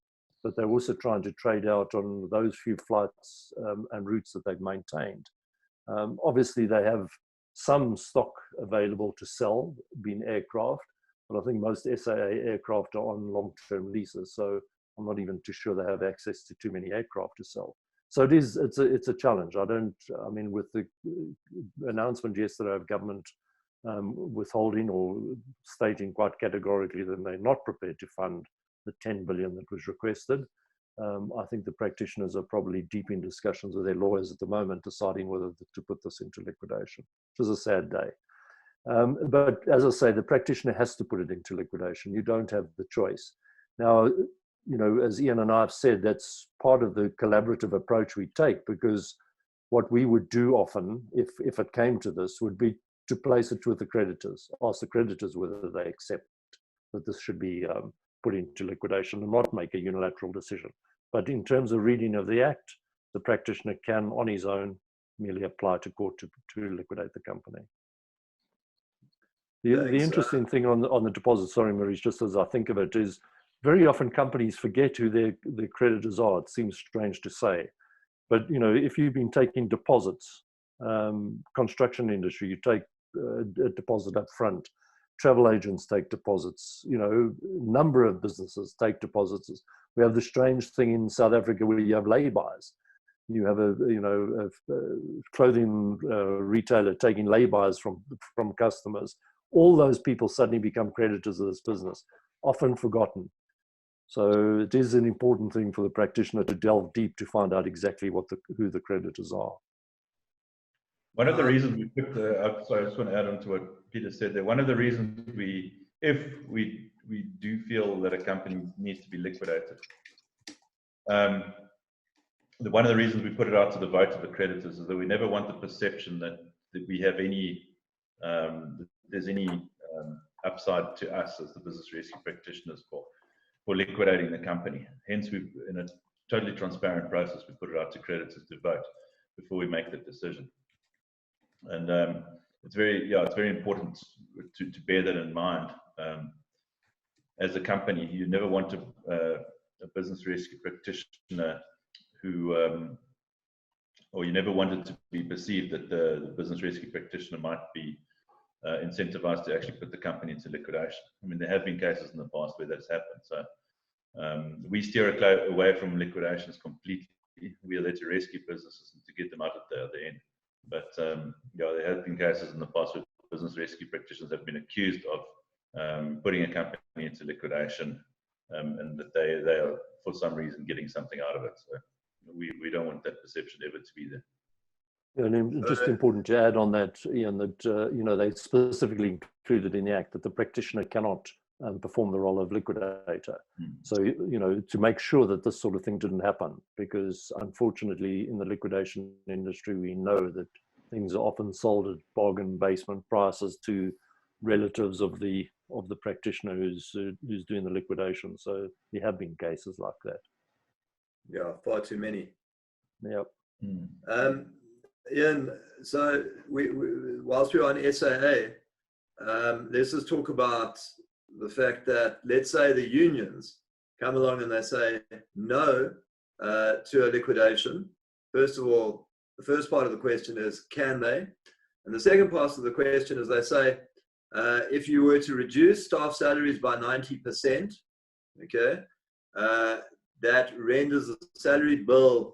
but they're also trying to trade out on those few flights and routes that they've maintained. Obviously, they have some stock available to sell, being aircraft, but I think most SAA aircraft are on long-term leases, so I'm not even too sure they have access to too many aircraft to sell. So it's a challenge. I mean, with the announcement yesterday of government withholding or stating quite categorically that they're not prepared to fund the 10 billion that was requested, I think the practitioners are probably deep in discussions with their lawyers at the moment, deciding whether to put this into liquidation, which is a sad day. But as I say, the practitioner has to put it into liquidation. You don't have the choice. Now, as Ian and I have said, that's part of the collaborative approach we take, because what we would do often, if it came to this, would be to place it with the creditors, ask the creditors whether they accept that this should be put into liquidation, and not make a unilateral decision. But in terms of reading of the Act, the practitioner can, on his own, merely apply to court to liquidate the company. The interesting thing on the deposit, sorry, Maurice, just as I think of it, is very often companies forget who their creditors are. It seems strange to say, but if you've been taking deposits, construction industry, you take a deposit up front. Travel agents take deposits. Number of businesses take deposits. We have the strange thing in South Africa where you have lay-bys. You have a clothing retailer taking lay-bys from customers. All those people suddenly become creditors of this business, often forgotten. So it is an important thing for the practitioner to delve deep to find out exactly who the creditors are. One of the reasons we put sorry, I just want to add on to what Peter said there. One of the reasons if we do feel that a company needs to be liquidated, one of the reasons we put it out to the vote of the creditors is that we never want the perception that we have there's any upside to us as the business rescue practitioners for liquidating the company. Hence, in a totally transparent process, we put it out to creditors to vote before we make the decision. And it's very important to bear that in mind. As a company, you never want a business rescue practitioner or you never want it to be perceived that the business rescue practitioner might be incentivized to actually put the company into liquidation. I mean, there have been cases in the past where that's happened. So we steer away from liquidations completely. We are there to rescue businesses and to get them out at the other end. But there have been cases in the past where business rescue practitioners have been accused of putting a company into liquidation, and that they are for some reason getting something out of it. So we don't want that perception ever to be there. And just important to add on that, Ian, that they specifically included in the Act that the practitioner cannot perform the role of liquidator. So to make sure that this sort of thing didn't happen, because unfortunately in the liquidation industry we know that things are often sold at bargain basement prices to relatives of the practitioner who's doing the liquidation. So there have been cases like that. Yeah, far too many. Yep. Ian, so whilst we're on SAA, let's just talk about the fact that, let's say the unions come along and they say no to a liquidation. First of all, the first part of the question is, can they? And the second part of the question is, they say, if you were to reduce staff salaries by 90%, okay, that renders the salary bill,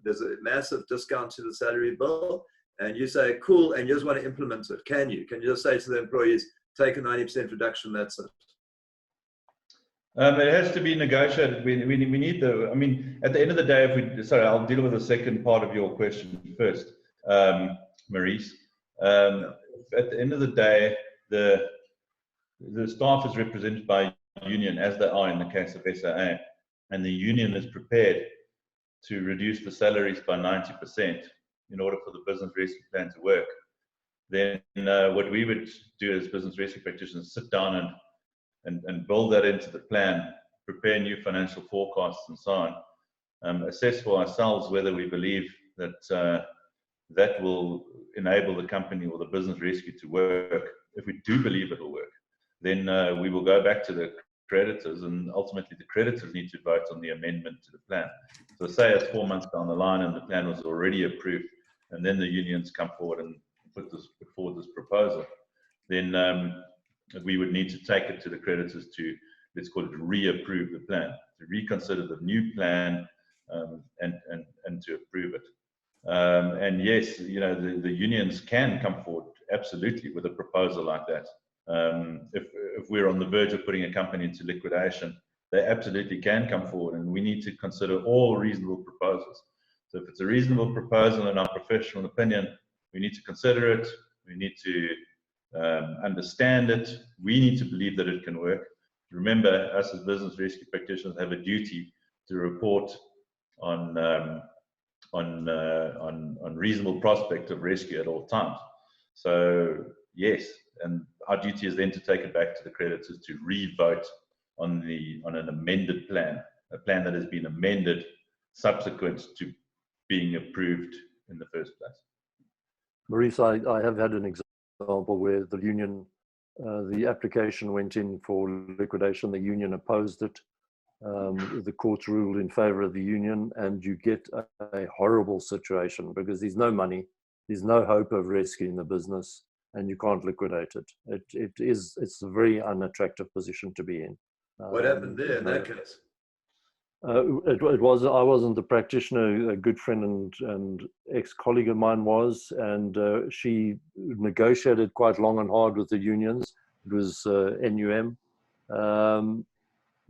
there's a massive discount to the salary bill, and you say, cool, and you just want to implement it. Can you just say to the employees, take a 90% reduction, that's it? It has to be negotiated. We need at the end of the day, sorry, I'll deal with the second part of your question first, Maurice. At the end of the day, the staff is represented by a union, as they are in the case of SAA, and the union is prepared to reduce the salaries by 90% in order for the business rescue plan to work. Then what we would do as business rescue practitioners is sit down and build that into the plan, prepare new financial forecasts and so on, assess for ourselves whether we believe that that will enable the company or the business rescue to work. If we do believe it will work, then we will go back to the creditors, and ultimately the creditors need to vote on the amendment to the plan. So say it's 4 months down the line and the plan was already approved, and then the unions come forward and put forward this proposal, then we would need to take it to the creditors to, let's call it, reapprove the plan, to reconsider the new plan, and to approve it. And yes, the unions can come forward absolutely with a proposal like that. If we're on the verge of putting a company into liquidation, they absolutely can come forward, and we need to consider all reasonable proposals. So if it's a reasonable proposal, in our professional opinion, we need to consider it, we need to understand it, we need to believe that it can work. Remember, us as business rescue practitioners have a duty to report on reasonable prospect of rescue at all times. So yes, and our duty is then to take it back to the creditors to re-vote on an amended plan, a plan that has been amended subsequent to being approved in the first place. Maurice, I have had an example where the union, the application went in for liquidation, the union opposed it. the courts ruled in favor of the union, and you get a horrible situation because there's no money, there's no hope of rescuing the business, and you can't liquidate it. It's a very unattractive position to be in. What happened there in that case? I wasn't the practitioner. A good friend and ex-colleague of mine was, and she negotiated quite long and hard with the unions. It was NUM.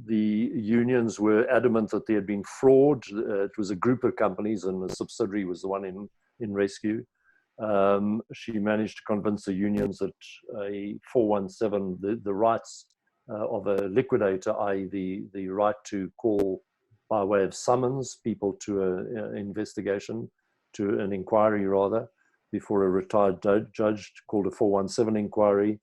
The unions were adamant that there had been fraud. It was a group of companies, and the subsidiary was the one in rescue. She managed to convince the unions that a 417, the rights of a liquidator, i.e. the right to call by way of summons people to an investigation, to an inquiry rather, before a retired judge called a 417 inquiry,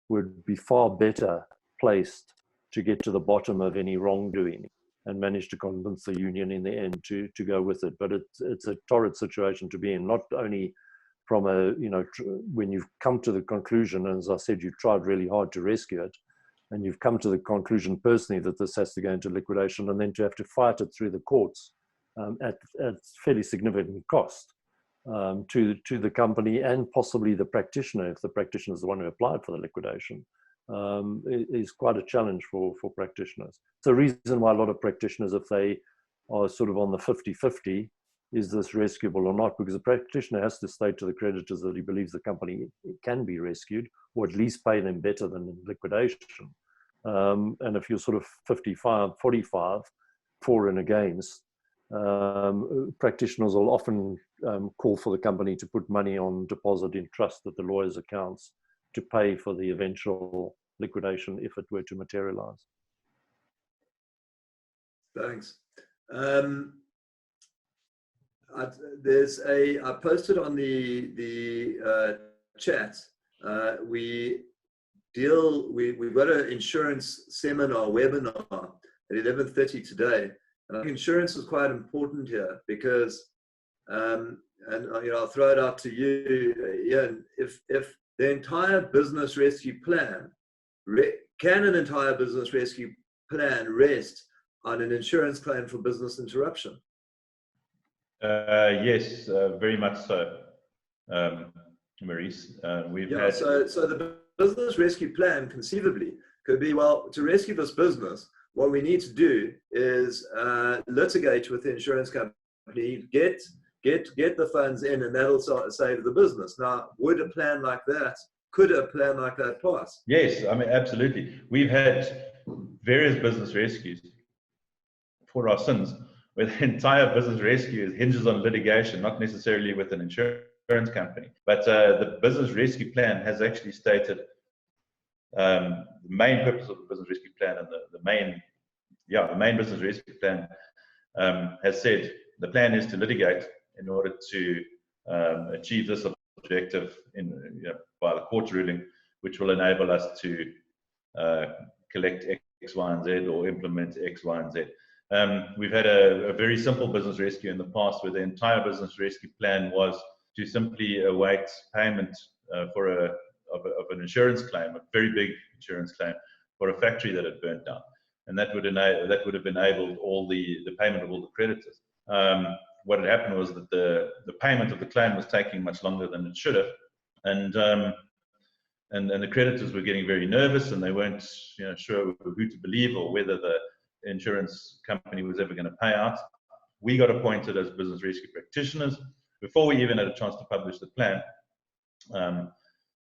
would be far better placed to get to the bottom of any wrongdoing, and managed to convince the union in the end to go with it. But it's a torrid situation to be in, not only from when you've come to the conclusion, and as I said, you've tried really hard to rescue it, and you've come to the conclusion personally that this has to go into liquidation, and then to have to fight it through the courts at fairly significant cost to the company and possibly the practitioner, if the practitioner is the one who applied for the liquidation, is quite a challenge for practitioners. It's a reason why a lot of practitioners, if they are sort of on the 50-50, is this rescuable or not? Because the practitioner has to state to the creditors that he believes the company can be rescued, or at least pay them better than in liquidation. And if you're sort of 55-45, for and against, practitioners will often call for the company to put money on deposit in trust at the lawyer's accounts to pay for the eventual liquidation if it were to materialize. Thanks. I posted on the chat. We've got an insurance seminar webinar at 11:30 today. And I think insurance is quite important here because, I'll throw it out to you, Ian. If the entire business rescue plan, can an entire business rescue plan rest on an insurance claim for business interruption? Yes, very much so, Maurice. So the business rescue plan conceivably could be, well, to rescue this business, what we need to do is litigate with the insurance company, get the funds in, and that'll save the business. Now, could a plan like that pass? Yes, I mean, absolutely. We've had various business rescues for our sins, where the entire business rescue hinges on litigation, not necessarily with an insurance company. But the business rescue plan has actually stated the main purpose of the business rescue plan, and the main business rescue plan has said the plan is to litigate in order to achieve this objective by the court ruling, which will enable us to collect X, Y, and Z, or implement X, Y, and Z. We've had a very simple business rescue in the past, where the entire business rescue plan was to simply await payment of an insurance claim, a very big insurance claim, for a factory that had burnt down, and that would have enabled all the payment of all the creditors. What had happened was that the payment of the claim was taking much longer than it should have, and the creditors were getting very nervous, and they weren't sure who to believe or whether the insurance company was ever going to pay out. We got appointed as business rescue practitioners before we even had a chance to publish the plan.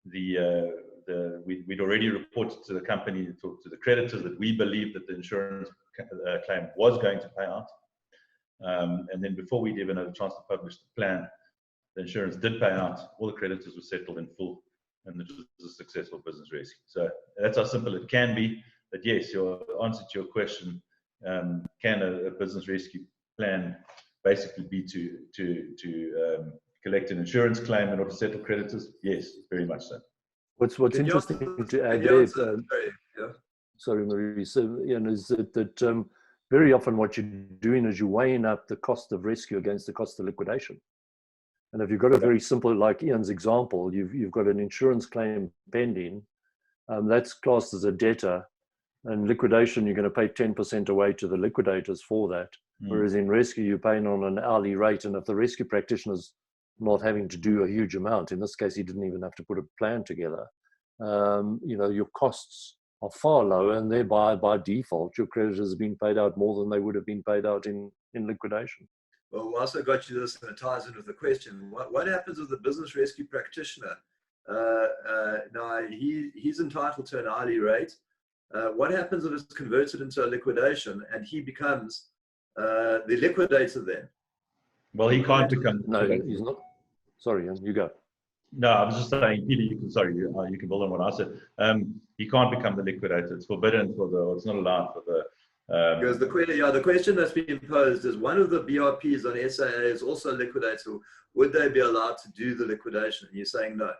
We'd already reported to the company, to the creditors, that we believed that the insurance claim was going to pay out. And then before we'd even had a chance to publish the plan, the insurance did pay out. All the creditors were settled in full, and it was a successful business rescue. So that's how simple it can be. But yes, your answer to your question, can a business rescue plan basically be to collect an insurance claim in order to settle creditors? Yes, very much so. What's interesting to add there, sorry, Marie, so, is that very often what you're doing is you're weighing up the cost of rescue against the cost of liquidation. And if you've got a very simple, like Ian's example, you've got an insurance claim pending, that's classed as a debtor. And liquidation, you're going to pay 10% away to the liquidators for that. Whereas in rescue, you're paying on an hourly rate. And if the rescue practitioner's not having to do a huge amount, in this case, he didn't even have to put a plan together, your costs are far lower, and thereby, by default, your creditors are being paid out more than they would have been paid out in liquidation. Well, we also got you this, and it ties in with the question. What happens with the business rescue practitioner? Now, he's entitled to an hourly rate. What happens if it's converted into a liquidation and he becomes the liquidator then? Well, he can't become. No, he's not. Sorry, you go. No, I was just saying, Peter, you can build on what I said. He can't become the liquidator. It's forbidden it's not allowed for the. Because the question that's being posed is, one of the BRPs on SAA is also a liquidator. Would they be allowed to do the liquidation? And you're saying no.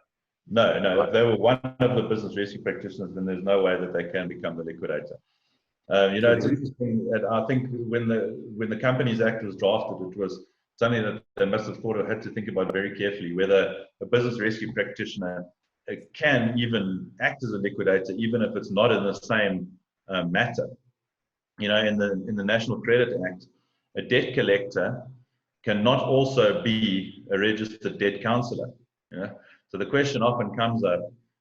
No. If they were one of the business rescue practitioners, then there's no way that they can become the liquidator. It's interesting that I think when the Companies Act was drafted, it was something that they must have had to think about very carefully, whether a business rescue practitioner can even act as a liquidator, even if it's not in the same matter. In the National Credit Act, a debt collector cannot also be a registered debt counsellor. So the question often comes up,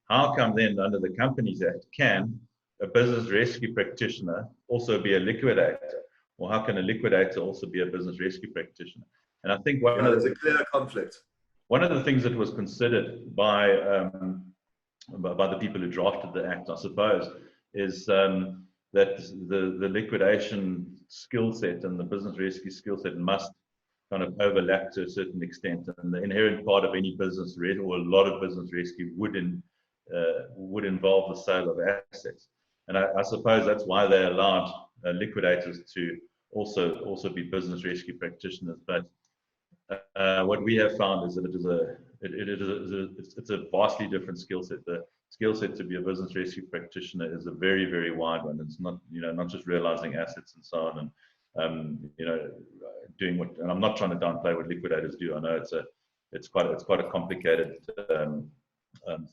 how come then under the Companies Act can a business rescue practitioner also be a liquidator? Or how can a liquidator also be a business rescue practitioner? And I think there's a clear conflict. One of the things that was considered by the people who drafted the act, I suppose, is that the liquidation skill set and the business rescue skill set must kind of overlap to a certain extent. And the inherent part of any business or a lot of business rescue would involve the sale of assets. And I suppose that's why they allowed liquidators to also be business rescue practitioners. But what we have found is that it's a vastly different skill set. The skill set to be a business rescue practitioner is a very, very wide one. It's not not just realizing assets and so on, and doing what. And I'm not trying to downplay what liquidators do. I know it's quite a complicated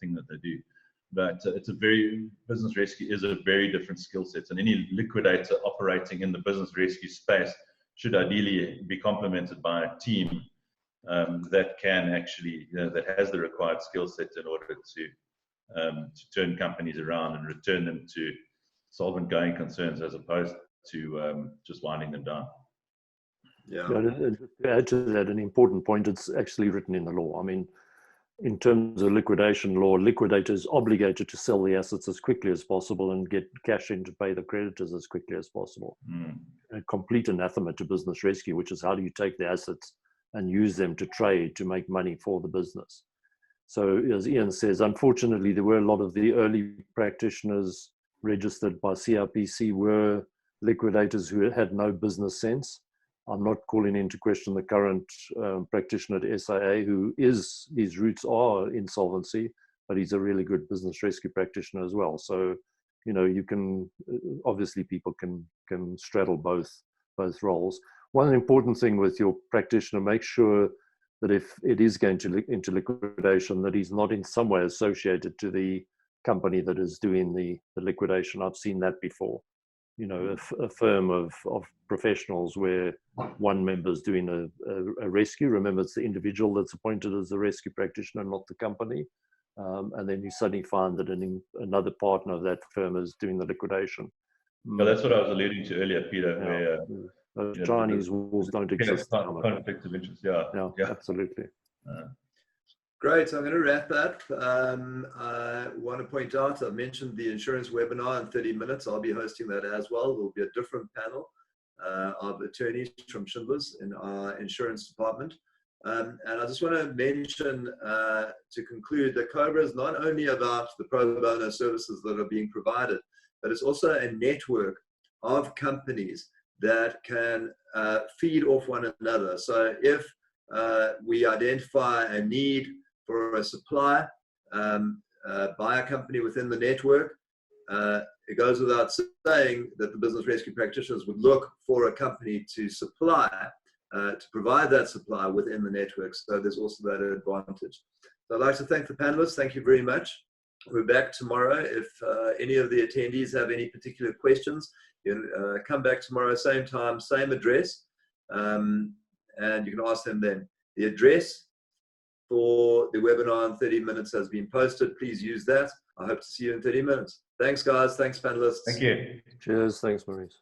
thing that they do. But business rescue is a very different skill set, and any liquidator operating in the business rescue space should ideally be complemented by a team that can actually, that has the required skill set in order to turn companies around and return them to solvent going concerns, as opposed to just winding them down. Yeah. To add to that, an important point, it's actually written in the law. I mean, in terms of liquidation law, liquidators are obligated to sell the assets as quickly as possible and get cash in to pay the creditors as quickly as possible. A complete anathema to business rescue, which is how do you take the assets and use them to trade to make money for the business. So as Ian says, unfortunately, there were a lot of the early practitioners registered by CRPC were liquidators who had no business sense. I'm not calling into question the current practitioner at SIA, his roots are insolvency, but he's a really good business rescue practitioner as well. So, you can, obviously people can straddle both roles. One important thing with your practitioner, make sure that if it is going into liquidation, that he's not in some way associated to the company that is doing the liquidation. I've seen that before. A firm of professionals where one member is doing a rescue. Remember, it's the individual that's appointed as the rescue practitioner, not the company. And then you suddenly find that another partner of that firm is doing the liquidation. Well, that's what I was alluding to earlier, Peter. Where Chinese walls don't exist. Conflict of interest, yeah. Absolutely. Great. So I'm going to wrap up. I want to point out, I mentioned the insurance webinar in 30 minutes. I'll be hosting that as well. There'll be a different panel of attorneys from Schindler's in our insurance department. And I just want to mention, to conclude, that Cobra is not only about the pro bono services that are being provided, but it's also a network of companies that can feed off one another. So if we identify a need for a supply by a company within the network, it goes without saying that the business rescue practitioners would look for a company to supply, to provide that supply within the network. So there's also that advantage. So I'd like to thank the panelists. Thank you very much. We're back tomorrow. If any of the attendees have any particular questions, you can come back tomorrow, same time, same address, and you can ask them then. The address for the webinar in 30 minutes has been posted. Please use that. I hope to see you in 30 minutes. Thanks, guys. Thanks, panelists. Thank you. Cheers. Thanks, Maurice.